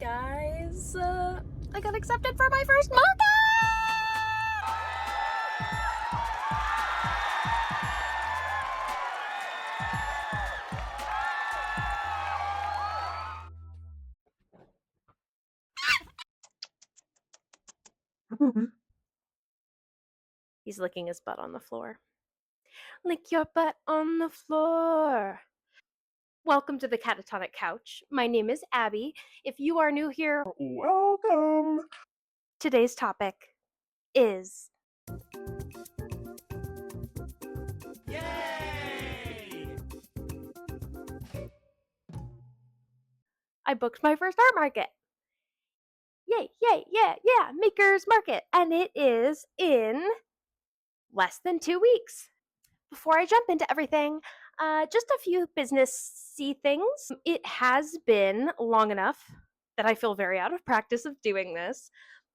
Guys, I got accepted for my first market! He's licking his butt on the floor. Lick your butt on the floor. Welcome to the Catatonic Couch. My name is Abby. If you are new here, welcome. Today's topic is... Yay! I booked my first art market. Yay, yay, yeah, Maker's Market. And it is in less than 2 weeks. Before I jump into everything, just a few business-y things. It has been long enough that I feel very out of practice of doing this,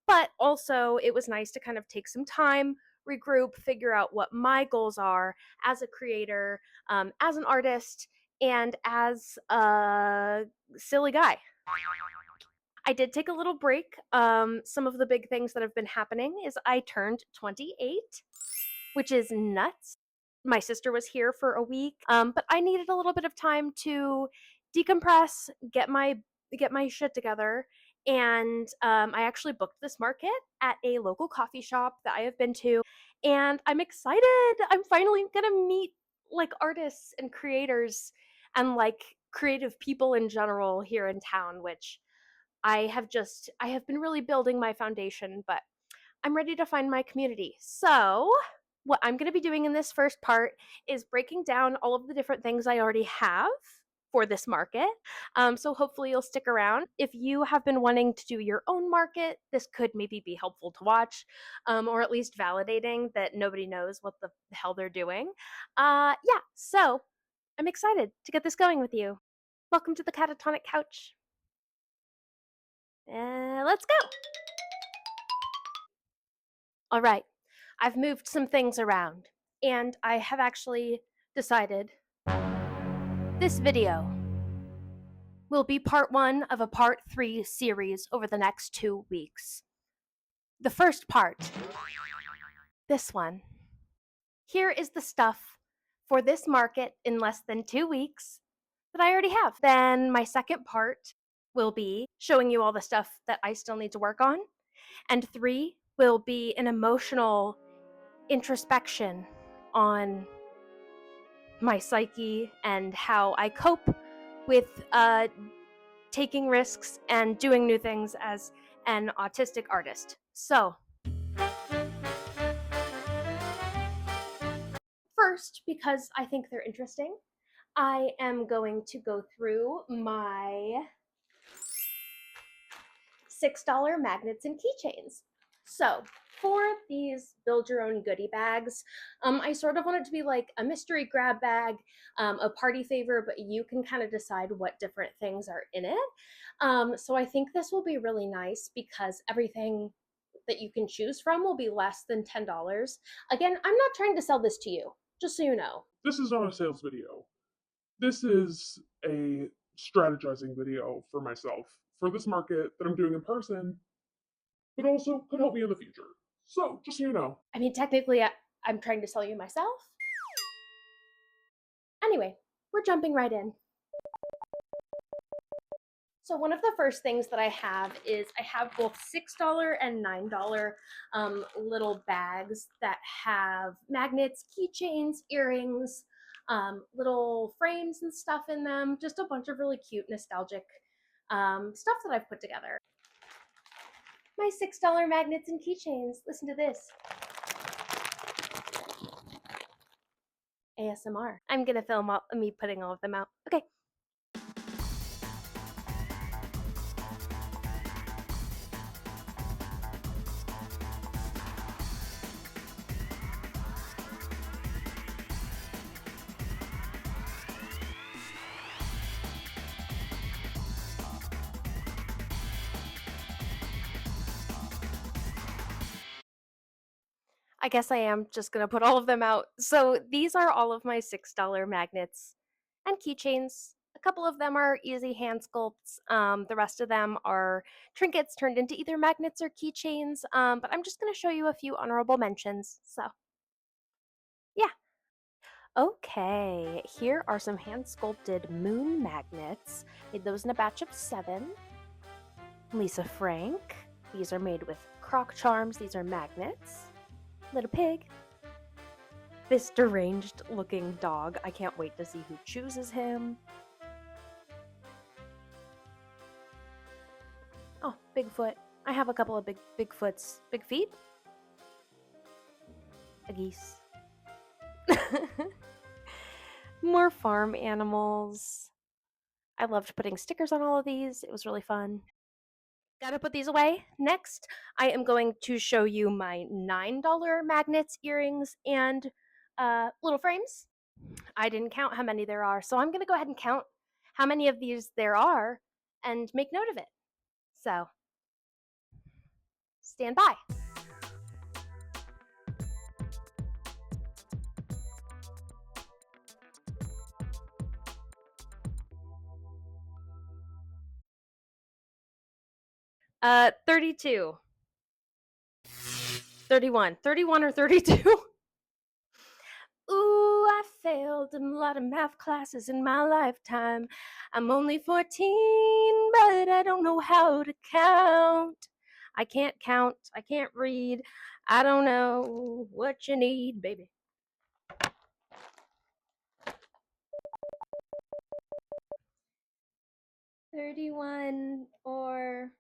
but also it was nice to kind of take some time, regroup, figure out what my goals are as a creator, as an artist, and as a silly guy. I did take a little break. Some of the big things that have been happening is I turned 28, which is nuts. My sister was here for a week, but I needed a little bit of time to decompress, get my shit together, and I actually booked this market at a local coffee shop that I have been to, and I'm excited. I'm finally gonna meet like artists and creators and like creative people in general here in town, which I have been really building my foundation, but I'm ready to find my community. So what I'm going to be doing in this first part is breaking down all of the different things I already have for this market. So hopefully you'll stick around. If you have been wanting to do your own market, this could maybe be helpful to watch, or at least validating that nobody knows what the hell they're doing. Yeah, so I'm excited to get this going with you. Welcome to the Catatonic Couch. Let's go! All right, I've moved some things around, and I have actually decided this video will be part 1 of a part 3 series over the next 2 weeks. The first part, this one. Here is the stuff for this market in less than 2 weeks that I already have. Then my second part will be showing you all the stuff that I still need to work on. And 3 will be an emotional introspection on my psyche and how I cope with taking risks and doing new things as an autistic artist. So, first, because I think they're interesting, I am going to go through my $6 magnets and keychains. So, for these build your own goodie bags, I sort of want it to be like a mystery grab bag, a party favor, but you can kind of decide what different things are in it. So I think this will be really nice because everything that you can choose from will be less than $10. Again, I'm not trying to sell this to you, just so you know. This is not a sales video. This is a strategizing video for myself for this market that I'm doing in person, but also could help me in the future. So, just so you know. I mean, technically, I'm trying to sell you myself. Anyway, we're jumping right in. So one of the first things that I have is I have both $6 and $9 little bags that have magnets, keychains, earrings, little frames and stuff in them. Just a bunch of really cute, nostalgic stuff that I've put together. My $6 magnets and keychains. Listen to this. ASMR. I'm gonna film me putting all of them out. Okay. I guess I am just gonna put all of them out. So these are all of my $6 magnets and keychains. A couple of them are easy hand sculpts. The rest of them are trinkets turned into either magnets or keychains. But I'm just going to show you a few honorable mentions. So, yeah. Okay, here are some hand sculpted moon magnets. Made those in a batch of 7. Lisa Frank. These are made with croc charms. These are magnets. Little pig. This deranged looking dog. I can't wait to see who chooses him. Oh, Bigfoot. I have a couple of Bigfoots. Big feet? A geese. More farm animals. I loved putting stickers on all of these. It was really fun. Gotta put these away. Next, I am going to show you my $9 magnets, earrings, and little frames. I didn't count how many there are, so I'm gonna go ahead and count how many of these there are and make note of it. So, stand by. Uh, 32. 31. 31 or 32? Ooh, I failed a lot of math classes in my lifetime. I'm only 14, but I don't know how to count. I can't count. I can't read. I don't know what you need, baby. $31 or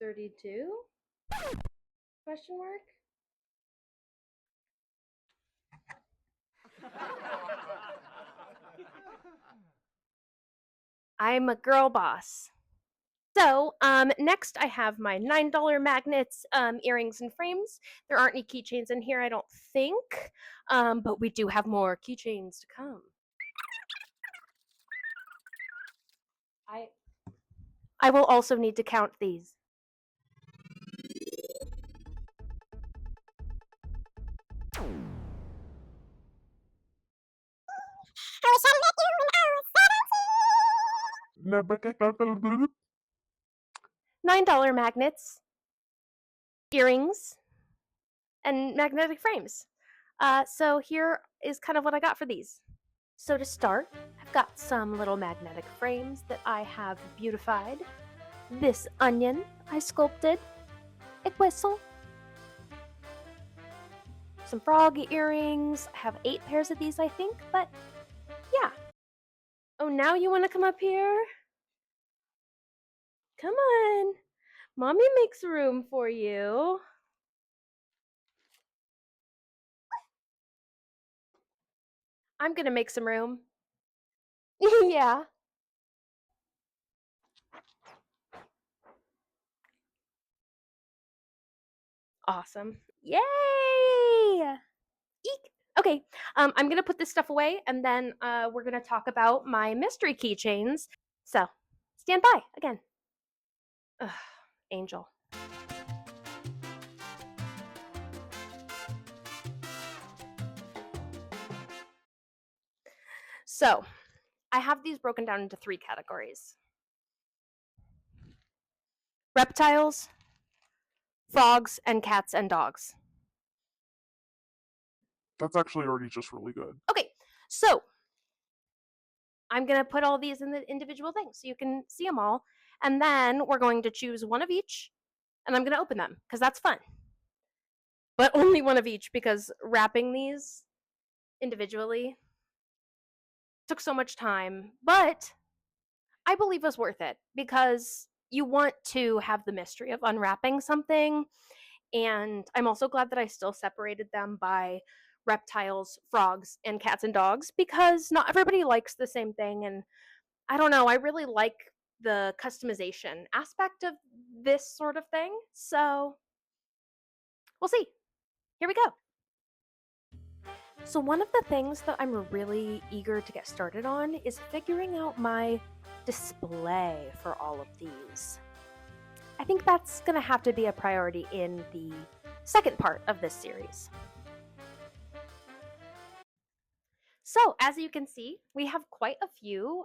32? Question mark? I'm a girl boss. So, next I have my $9 magnets, earrings, and frames. There aren't any keychains in here, I don't think, but we do have more keychains to come. I will also need to count these. $9 magnets, earrings, and magnetic frames. So here is kind of what I got for these. So to start, I've got some little magnetic frames that I have beautified. This onion I sculpted, a whistle, some frog earrings. I have 8 pairs of these, I think, but yeah. Oh, now you want to come up here? Come on. Mommy makes room for you. I'm gonna make some room. Yeah. Awesome. Yay! Eek! Okay, I'm gonna put this stuff away, and then we're gonna talk about my mystery keychains. So, stand by again. Ugh, Angel. So, I have these broken down into 3 categories: reptiles, frogs, and cats and dogs. That's actually already just really good. Okay, so I'm gonna put all these in the individual things so you can see them all, and then we're going to choose one of each, and I'm gonna open them because that's fun. But only one of each, because wrapping these individually took so much time, but I believe was worth it because you want to have the mystery of unwrapping something. And I'm also glad that I still separated them by reptiles, frogs, and cats and dogs, because not everybody likes the same thing. And I don't know, I really like the customization aspect of this sort of thing. So we'll see. Here we go. So, one of the things that I'm really eager to get started on is figuring out my display for all of these. I think that's going to have to be a priority in the second part of this series. So, as you can see, we have quite a few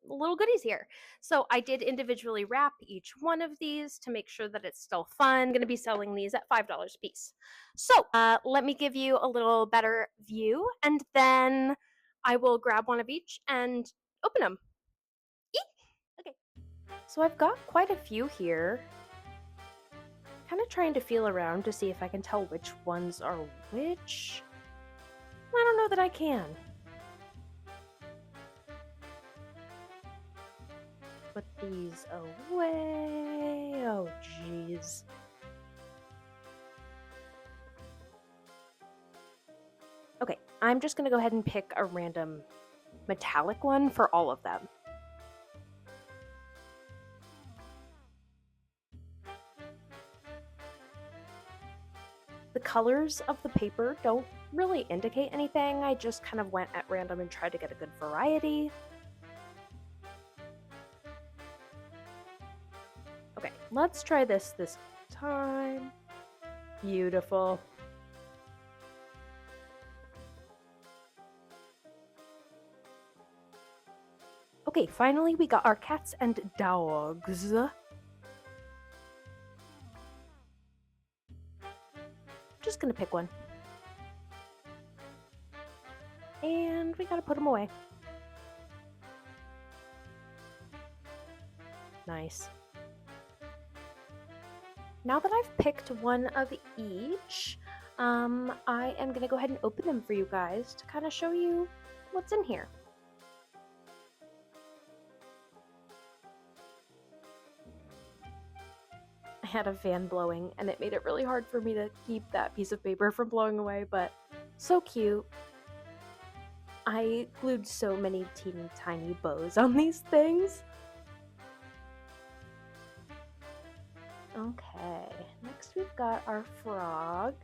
little goodies here. So, I did individually wrap each one of these to make sure that it's still fun. I'm going to be selling these at $5 a piece. So, let me give you a little better view, and then I will grab one of each and open them. Okay. So, I've got quite a few here. Kind of trying to feel around to see if I can tell which ones are which. I don't know that I can. Put these away. Oh, jeez. Okay, I'm just gonna go ahead and pick a random metallic one for all of them. The colors of the paper don't really indicate anything. I just kind of went at random and tried to get a good variety. Okay, let's try this time. Beautiful. Okay, finally we got our cats and dogs. Just gonna pick one. And we gotta put them away. Nice. Now that I've picked one of each, I am gonna go ahead and open them for you guys to kind of show you what's in here. I had a fan blowing and it made it really hard for me to keep that piece of paper from blowing away, but so cute. I glued so many teeny tiny bows on these things. Okay, next we've got our frog.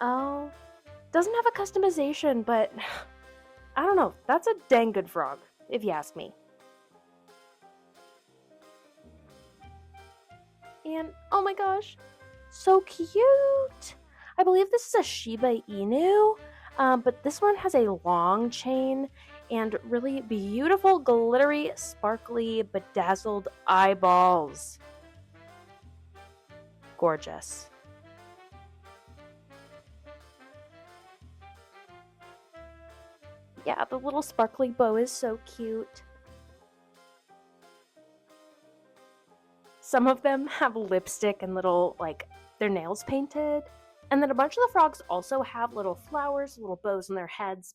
Oh, doesn't have a customization, but I don't know. That's a dang good frog, if you ask me. And oh my gosh, so cute! I believe this is a Shiba Inu, but this one has a long chain and really beautiful, glittery, sparkly, bedazzled eyeballs. Gorgeous. Yeah, the little sparkly bow is so cute. Some of them have lipstick and little, like, their nails painted. And then a bunch of the frogs also have little flowers, little bows on their heads.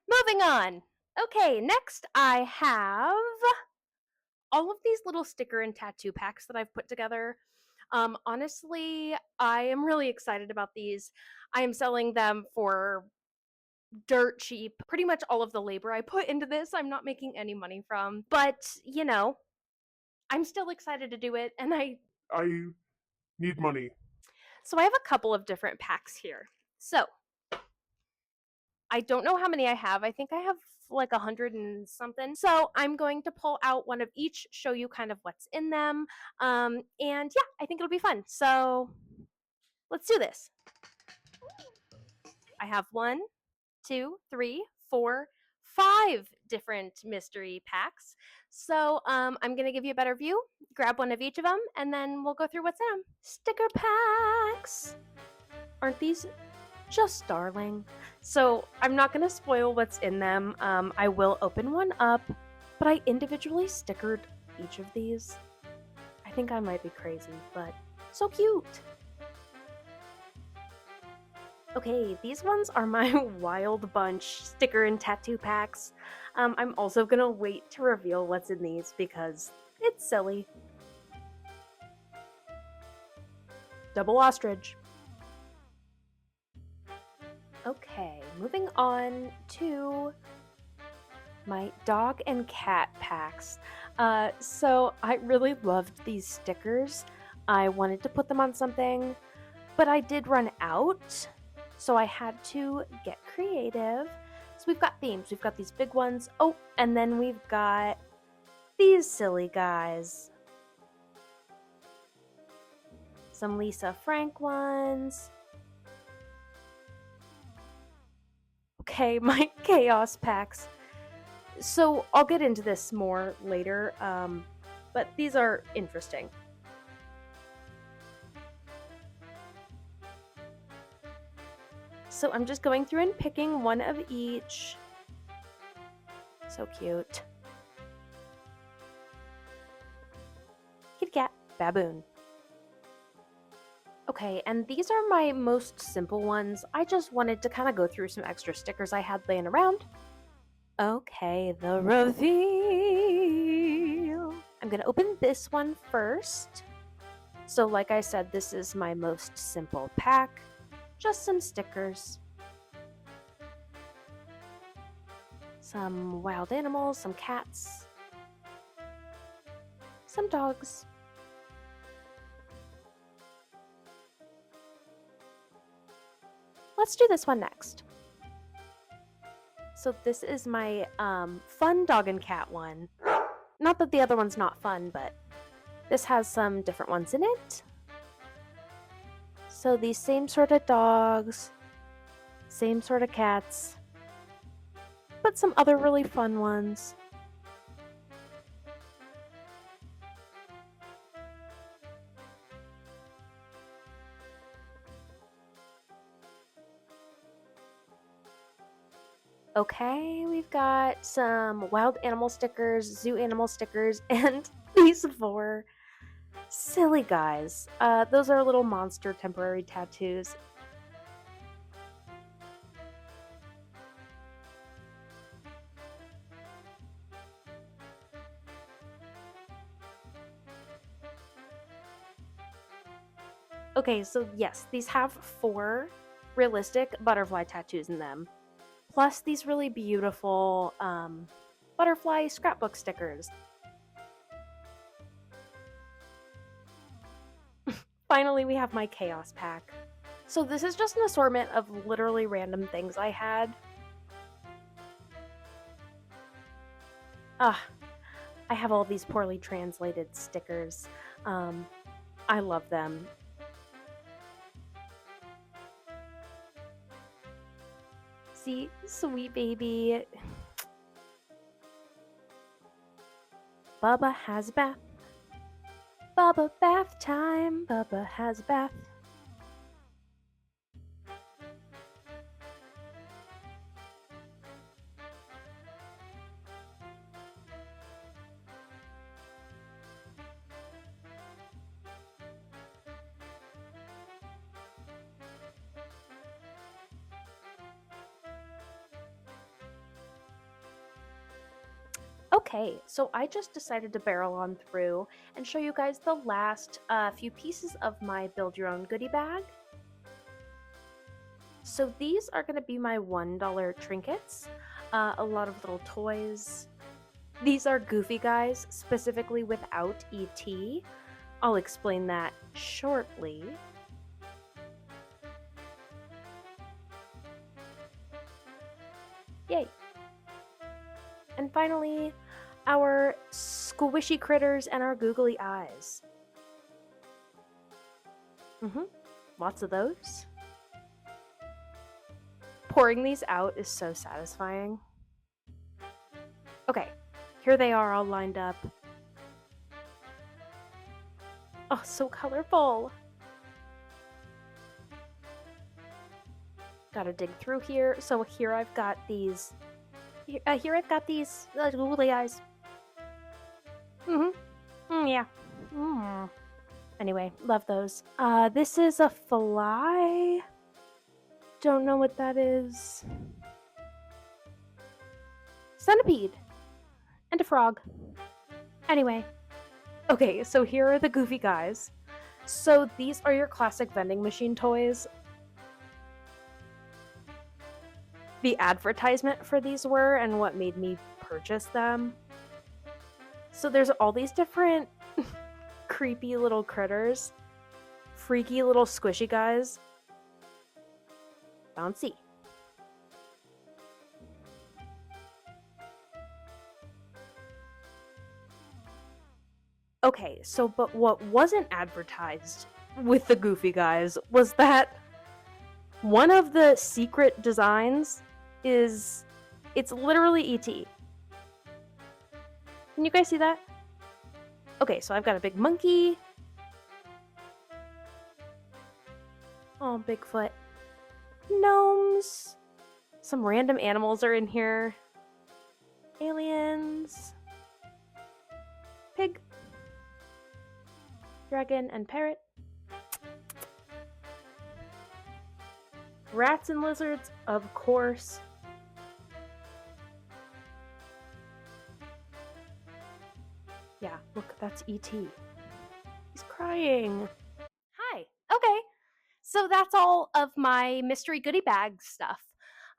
Moving on. Okay, next I have all of these little sticker and tattoo packs that I've put together. Honestly, I am really excited about these. I am selling them for dirt cheap. Pretty much all of the labor I put into this, I'm not making any money from. But, you know, I'm still excited to do it, and I need money. so I have a couple of different packs here. So, I don't know how many I have. I think I have like 100 and something. So I'm going to pull out one of each, show you kind of what's in them. And yeah, I think it'll be fun. So let's do this. I have 1, 2, 3, 4, 5 different mystery packs. So I'm going to give you a better view, grab one of each of them, and then we'll go through what's in them. Sticker packs! Aren't these just darling? So I'm not going to spoil what's in them. I will open one up, but I individually stickered each of these. I think I might be crazy, but so cute. Okay, these ones are my Wild Bunch sticker and tattoo packs. I'm also gonna wait to reveal what's in these because it's silly. Double ostrich. Okay, moving on to my dog and cat packs. So I really loved these stickers. I wanted to put them on something, but I did run out, so I had to get creative. So we've got themes. We've got these big ones. Oh, and then we've got these silly guys. Some Lisa Frank ones. Okay, my chaos packs. So I'll get into this more later, but these are interesting. So I'm just going through and picking one of each. So cute. Kitty cat, baboon. Okay, and these are my most simple ones. I just wanted to kind of go through some extra stickers I had laying around. Okay, the reveal. I'm gonna open this one first. So like I said, this is my most simple pack. Just some stickers. Some wild animals, some cats. Some dogs. Let's do this one next. So this is my fun dog and cat one. Not that the other one's not fun, but this has some different ones in it. So these same sort of dogs, same sort of cats, but some other really fun ones. Okay, we've got some wild animal stickers, zoo animal stickers, and these 4 silly guys. Those are little monster temporary tattoos. Okay, so yes, these have 4 realistic butterfly tattoos in them. Plus these really beautiful butterfly scrapbook stickers. Finally, we have my chaos pack. So this is just an assortment of literally random things I had. Ah, I have all these poorly translated stickers. I love them. See, sweet baby. Bubba has a bath. Bubba bath time. Bubba has a bath. Okay, so I just decided to barrel on through and show you guys the last few pieces of my build your own goodie bag. So these are going to be my $1 trinkets, a lot of little toys. These are Goofy guys, specifically without ET. I'll explain that shortly. Yay! And finally, our squishy critters and our googly eyes. Lots of those. Pouring these out is so satisfying. Okay, here they are all lined up. Oh, so colorful. Gotta dig through here. So here I've got these. Here I've got these googly eyes. Yeah. Anyway, love those. This is a fly. Don't know what that is. Centipede. And a frog. Anyway. Okay, so here are the Goofy guys. So these are your classic vending machine toys. The advertisement for these were and what made me purchase them. So there's all these different creepy little critters. Freaky little squishy guys. Bouncy. Okay, so but what wasn't advertised with the Goofy guys was that one of the secret designs is it's literally ET. Can you guys see that? Okay, so I've got a big monkey. Oh, Bigfoot. Gnomes. Some random animals are in here. Aliens. Pig. Dragon and parrot. Rats and lizards, of course. Yeah, look, that's E.T. He's crying. Hi. Okay. So that's all of my mystery goodie bag stuff.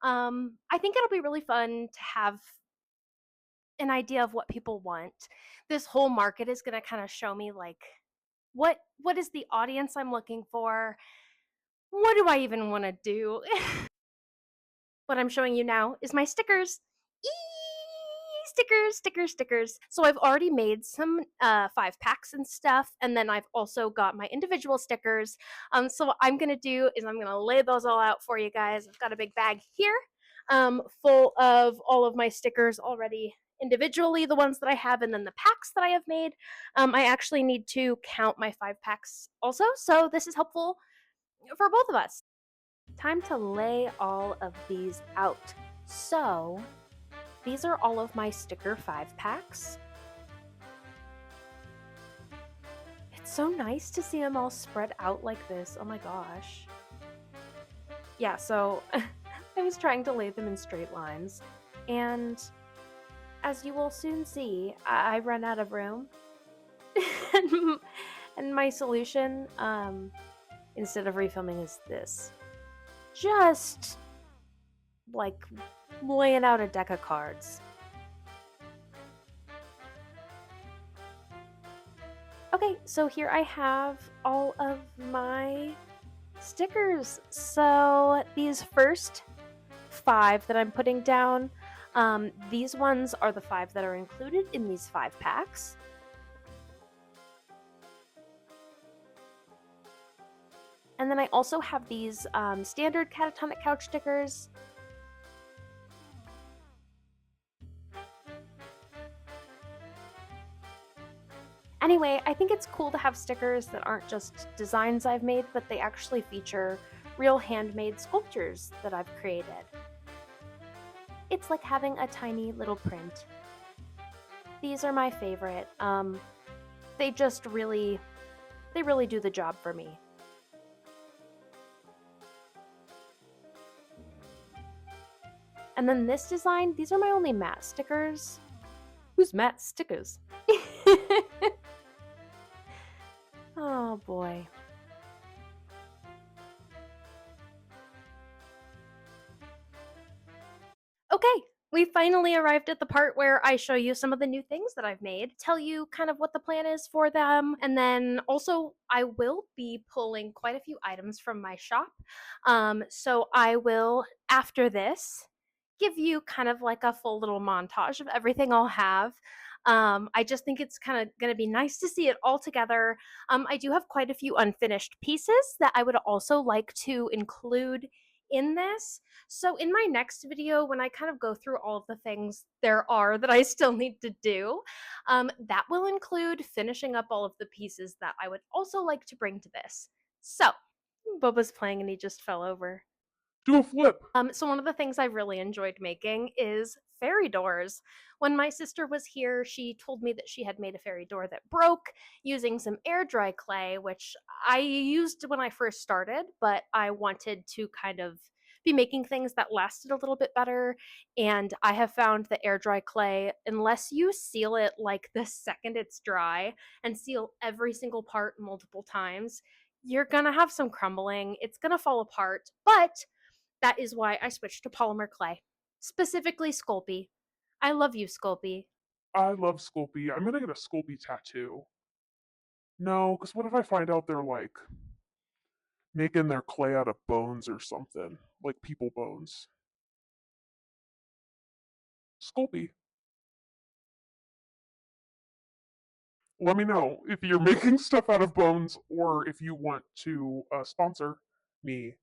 I think it'll be really fun to have an idea of what people want. This whole market is going to kind of show me like what is the audience I'm looking for? What do I even want to do? What I'm showing you now is my stickers. Stickers, stickers, stickers. So I've already made some 5-packs and stuff, and then I've also got my individual stickers. So what I'm gonna do is I'm gonna lay those all out for you guys. I've got a big bag here, full of all of my stickers already individually, the ones that I have, and then the packs that I have made. I actually need to count my 5-packs also, so this is helpful for both of us. Time to lay all of these out. So these are all of my sticker 5-packs. It's so nice to see them all spread out like this. Oh my gosh. Yeah, so I was trying to lay them in straight lines, and as you will soon see, I run out of room. And my solution, instead of refilming, is this. Just like laying out a deck of cards. Okay, so here I have all of my stickers. So these first 5 that I'm putting down, these ones are the 5 that are included in these 5-packs. And then I also have these standard catatonic couch stickers. Anyway, I think it's cool to have stickers that aren't just designs I've made, but they actually feature real handmade sculptures that I've created. It's like having a tiny little print. These are my favorite. They really do the job for me. And then this design, these are my only matte stickers. Who's matte stickers? Oh boy. Okay, we finally arrived at the part where I show you some of the new things that I've made, tell you kind of what the plan is for them, and then also I will be pulling quite a few items from my shop. So I will, after this, give you kind of like a full little montage of everything I'll have. I just think it's kind of going to be nice to see it all together. I do have quite a few unfinished pieces that I would also like to include in this. So in my next video, when I kind of go through all of the things there are that I still need to do, that will include finishing up all of the pieces that I would also like to bring to this. So, Bubba's playing and he just fell over. Do a flip. So one of the things I really enjoyed making is fairy doors. When my sister was here, she told me that she had made a fairy door that broke using some air dry clay, which I used when I first started, but I wanted to kind of be making things that lasted a little bit better. And I have found the air dry clay, unless you seal it like the second it's dry and seal every single part multiple times, you're gonna have some crumbling. It's gonna fall apart, but that is why I switched to polymer clay, specifically Sculpey. I love you, Sculpey. I love Sculpey. I'm gonna get a Sculpey tattoo. No, because what if I find out they're like making their clay out of bones or something? Like people bones. Sculpey. Let me know if you're making stuff out of bones or if you want to sponsor me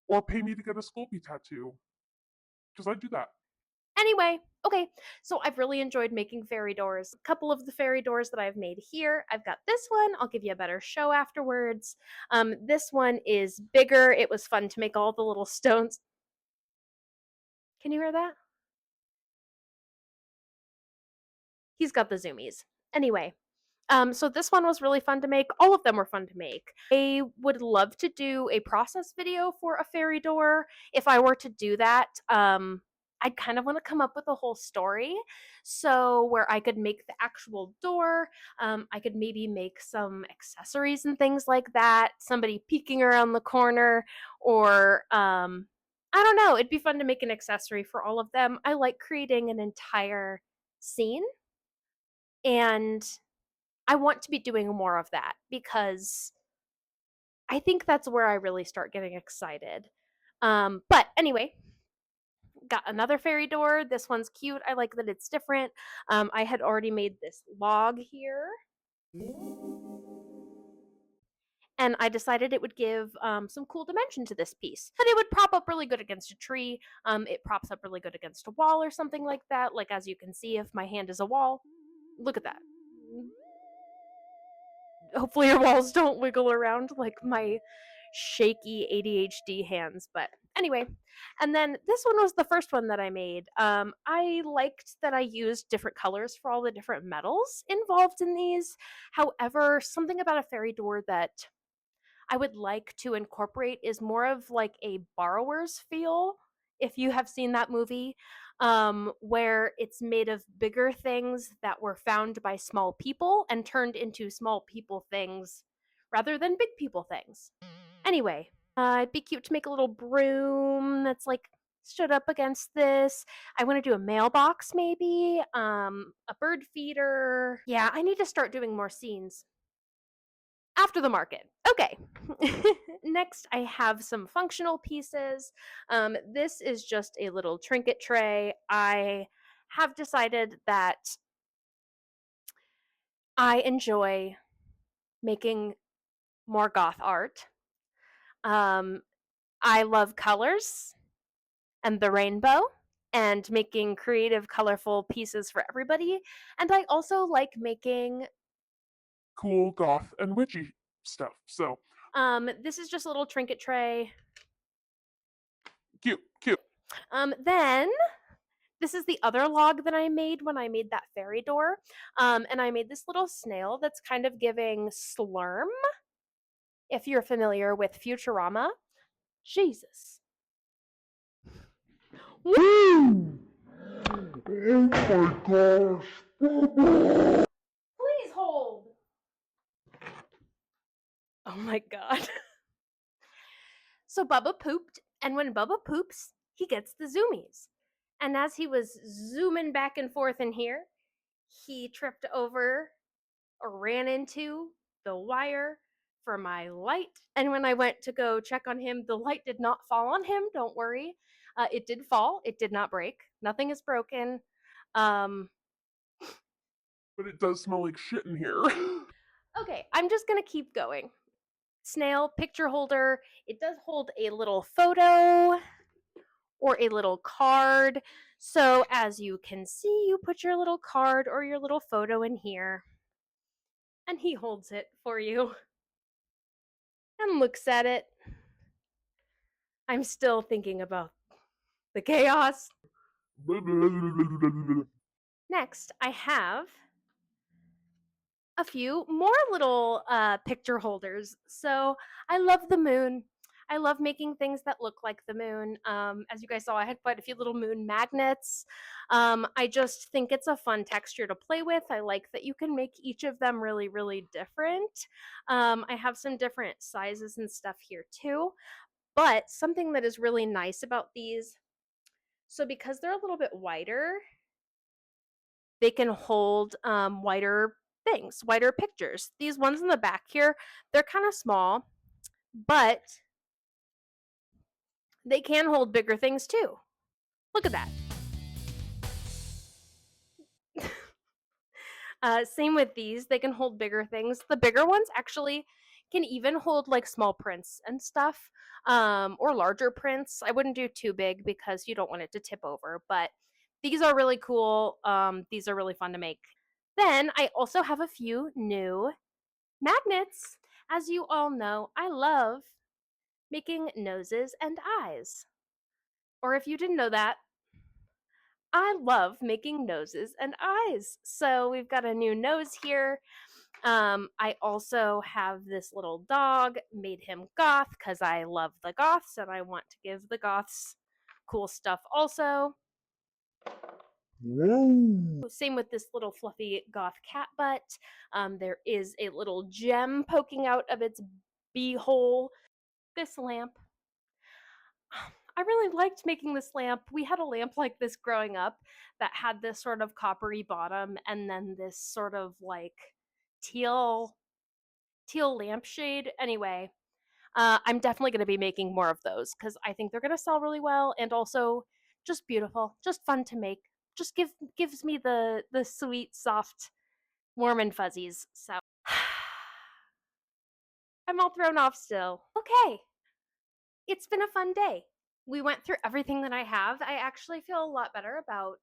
or pay me to get a Sculpey tattoo, because I do that. Anyway, okay, so I've really enjoyed making fairy doors. A couple of the fairy doors that I've made here. I've got this one. I'll give you a better show afterwards. This one is bigger. It was fun to make all the little stones. Can you hear that? He's got the zoomies. Anyway, so this one was really fun to make. All of them were fun to make. I would love to do a process video for a fairy door. If I were to do that, I'd kind of want to come up with a whole story. So where I could make the actual door, I could maybe make some accessories and things like that. Somebody peeking around the corner, or I don't know. It'd be fun to make an accessory for all of them. I like creating an entire scene, and I want to be doing more of that because I think that's where I really start getting excited. But anyway, got another fairy door. This one's cute. I like that it's different. I had already made this log here, and I decided it would give some cool dimension to this piece. That it would prop up really good against a tree. It props up really good against a wall or something like that. Like, as you can see, if my hand is a wall, look at that. Hopefully your walls don't wiggle around like my shaky ADHD hands. But anyway, and then this one was the first one that I made. I liked that I used different colors for all the different metals involved in these. However, something about a fairy door that I would like to incorporate is more of like a borrower's feel. If you have seen that movie, where it's made of bigger things that were found by small people and turned into small people things rather than big people things. Anyway, it'd be cute to make a little broom that's like stood up against this. I want to do a mailbox, maybe, a bird feeder. Yeah, I need to start doing more scenes after the market. Okay. Next, I have some functional pieces. This is just a little trinket tray. I have decided that I enjoy making more goth art. Um, I love colors and the rainbow and making creative, colorful pieces for everybody. And I also like making. Cool, goth, and witchy stuff. So This is just a little trinket tray. cute, cute. Then this is the other log that I made when I made that fairy door. And I made this little snail that's kind of giving Slurm, if you're familiar with Futurama. Jesus. Woo! Oh my gosh. Please hold. Oh my god. So Bubba pooped, and when Bubba poops, he gets the zoomies. And as he was zooming back and forth in here, he tripped over or ran into the wire for my light. And when I went to go check on him, the light did not fall on him. Don't worry. It did fall. It did not break. Nothing is broken. Um, But it does smell like shit in here. okay, I'm just going to keep going. Snail picture holder. It does hold a little photo or a little card. So as you can see, you put your little card or your little photo in here, and he holds it for you and looks at it. I'm still thinking about the chaos. Next, I have a few more little picture holders. So I love the moon. I love making things that look like the moon. As you guys saw, I had quite a few little moon magnets. I just think it's a fun texture to play with. I like that you can make each of them really, really different. I have some different sizes and stuff here too. But something that is really nice about these, so because they're a little bit wider, they can hold wider things, wider pictures. These ones in the back here, they're kind of small, but they can hold bigger things too. Look at that. Same with these, they can hold bigger things. The bigger ones actually can even hold like small prints and stuff, or larger prints. I wouldn't do too big because you don't want it to tip over, but these are really cool. These are really fun to make. Then I also have a few new magnets. As you all know, I love making noses and eyes. Or if you didn't know that, I love making noses and eyes. So we've got a new nose here. I also have this little dog, made him goth because I love the goths and I want to give the goths cool stuff also. Same with this little fluffy goth cat butt. There is a little gem poking out of its beehole. This lamp, I really liked making this lamp. We had a lamp like this growing up that had this sort of coppery bottom and then this sort of like teal lampshade. Anyway, I'm definitely going to be making more of those because I think they're going to sell really well and also just beautiful, just fun to make. Just gives me the sweet, soft, warm and fuzzies. So I'm all thrown off still. Okay, it's been a fun day. We went through everything that I have. I actually feel a lot better about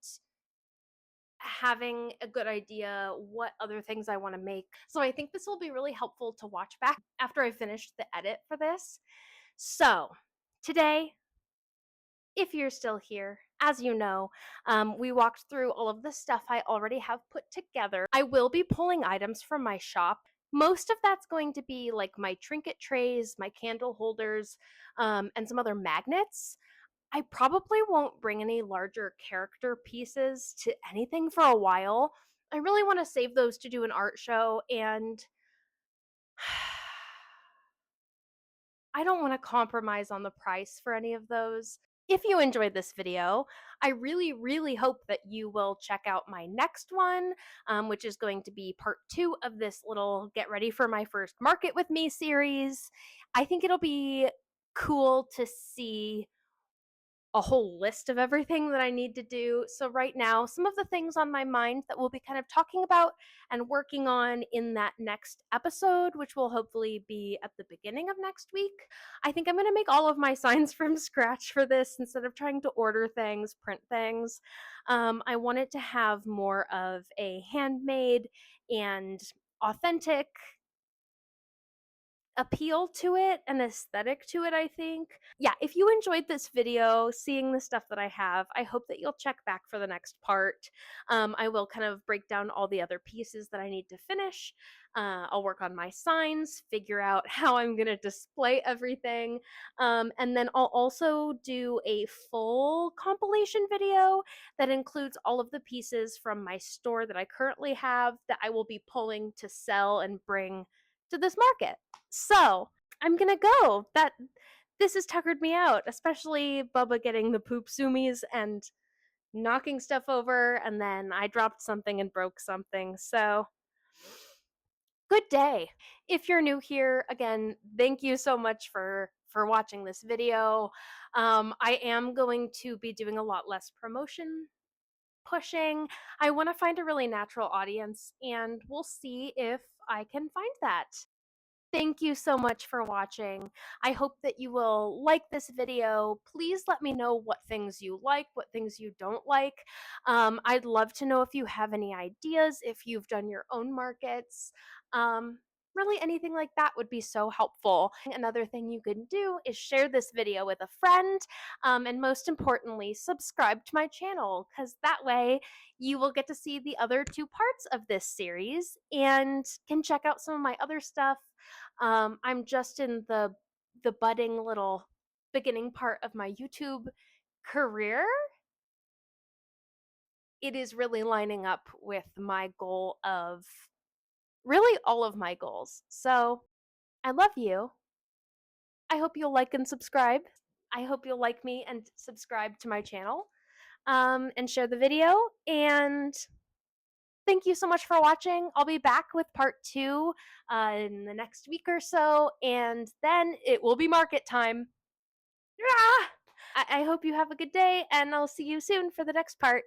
having a good idea what other things I want to make. So I think this will be really helpful to watch back after I finish the edit for this. So today, if you're still here, as you know, we walked through all of the stuff I already have put together. I will be pulling items from my shop. Most of that's going to be like my trinket trays, my candle holders, and some other magnets. I probably won't bring any larger character pieces to anything for a while. I really want to save those to do an art show, and I don't want to compromise on the price for any of those. If you enjoyed this video, I really, really hope that you will check out my next one, which is going to be part 2 of this little Get Ready for My First Market with Me series. I think it'll be cool to see a whole list of everything that I need to do. So right now, some of the things on my mind that we'll be kind of talking about and working on in that next episode, which will hopefully be at the beginning of next week. I think I'm going to make all of my signs from scratch for this instead of trying to order things, print things. I wanted to have more of a handmade and authentic appeal to it and aesthetic to it, I think. Yeah, if you enjoyed this video, seeing the stuff that I have, I hope that you'll check back for the next part. I will kind of break down all the other pieces that I need to finish. I'll work on my signs, figure out how I'm going to display everything. And then I'll also do a full compilation video that includes all of the pieces from my store that I currently have that I will be pulling to sell and bring to this market. So I'm gonna go. This has tuckered me out, especially Bubba getting the poop zoomies and knocking stuff over, and then I dropped something and broke something. So good day. If you're new here, again, thank you so much for watching this video. I am going to be doing a lot less promotion pushing. I want to find a really natural audience, and we'll see if I can find that. Thank you so much for watching. I hope that you will like this video. Please let me know what things you like, what things you don't like. I'd love to know if you have any ideas, if you've done your own markets. Really, anything like that would be so helpful. Another thing you can do is share this video with a friend, and most importantly, subscribe to my channel, because that way you will get to see the other 2 parts of this series and can check out some of my other stuff. I'm just in the budding little beginning part of my YouTube career. It is really lining up with my goal of really all of my goals. So I love you. I hope you'll like and subscribe. I hope you'll like me and subscribe to my channel, and share the video. And thank you so much for watching. I'll be back with part 2 in the next week or so, and then it will be market time. Ah! I hope you have a good day, and I'll see you soon for the next part.